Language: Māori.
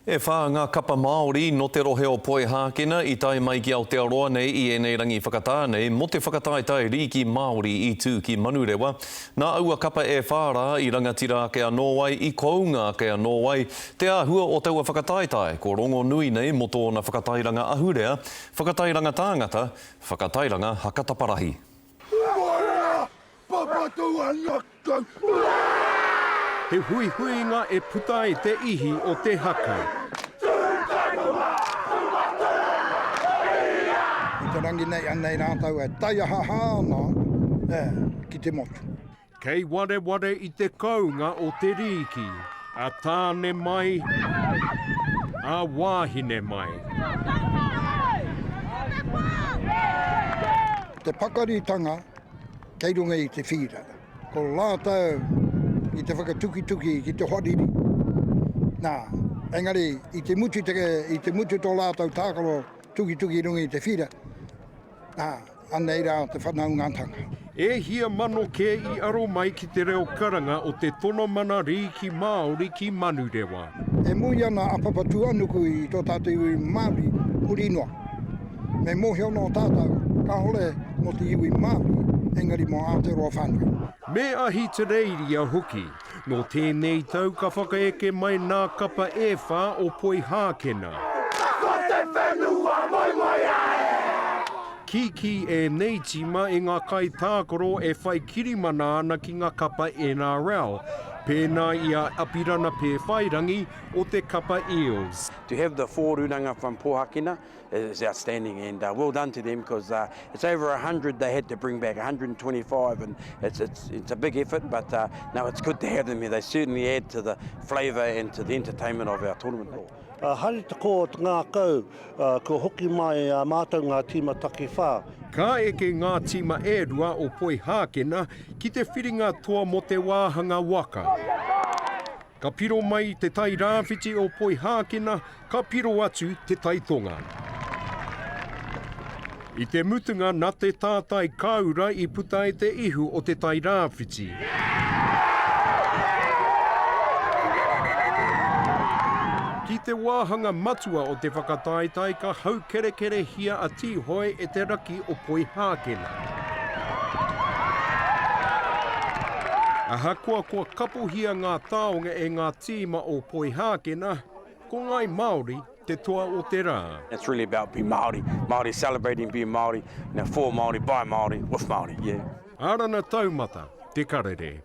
E wha ngā kapa Māori no te rohe o Poe Hākena I tai mai ki Aotearoa nei I enei rangi whakatā nei mo te whakataitai riki Māori I tū ki Manurewa. Nā aua kapa e whāra I rangatira ke anō ai I kounga ke anō ai te āhua o taua whakataitai ko rongo nui nei mo tōna whakatairanga ahurea, whakatairanga tāngata, whakatairanga hakataparahi. He hui-huinga e puta I te ihi o te haka. I te rangi nei anei rātau e taia hahāna ki te motu. Kei ware I te kounga o te riki. A tāne mai, a wāhine mai. Te pakaritanga kei runga I te whira. Ko lātau I te whakatuki-tuki ki te horiri. Nā, engari, I te mutu tō lātau tākaro tuki-tuki runga I te whira. Nā, anei rā te whanaungatanga. E hia mano ke I aro mai ki te reo karanga o te tono mana riki Māori ki Manurewa. E mui ana apapatu anuku I tō tātou I Māori uri noa. Me mohi ono tātou, ka hole mo te iwi Māori, engari mo Aotearoa whānui. Me ahi te reiria hoki, no tēnei tau ka whakaeke mai nā kapa e whā o Poe Hākena. Kiki e nei tima e ngā kai tākoro e whai kirimana ana ki ngā kapa NRL, pēnā ia apirana pē whairangi o te kapa Eels. To have the four runanga from Poe Hākena is outstanding and well done to them because it's over 100 they had to bring back, 125 and it's a big effort but no, it's good to have them here. They certainly add to the flavour and to the entertainment of our tournament. Hari te ko ngā kau, ko hoki mai mātou ngā tīma take whā. Ka eke ngā tīma e rua o Poe Hākena ki te whiringa toa mo te wāhanga waka. Ka piro mai te tai rāwhiti o Poe Hākena, ka piro atu te tai tonga. I te mutunga nā te tātai kaura I puta e te ihu o te tai rāwhiti. Ki te wāhanga matua o te whakataitai ka hau kere hia a tīhoi e te raki o Poe Hākena. Aha kua kapuhia ngā taonga e ngā tīma o Poe Hākena, ko ngai Māori te toa o te rā. It's really about being Māori. Māori celebrating being Māori, for Māori, by Māori, with Māori, yeah. Arana taumata, te karere.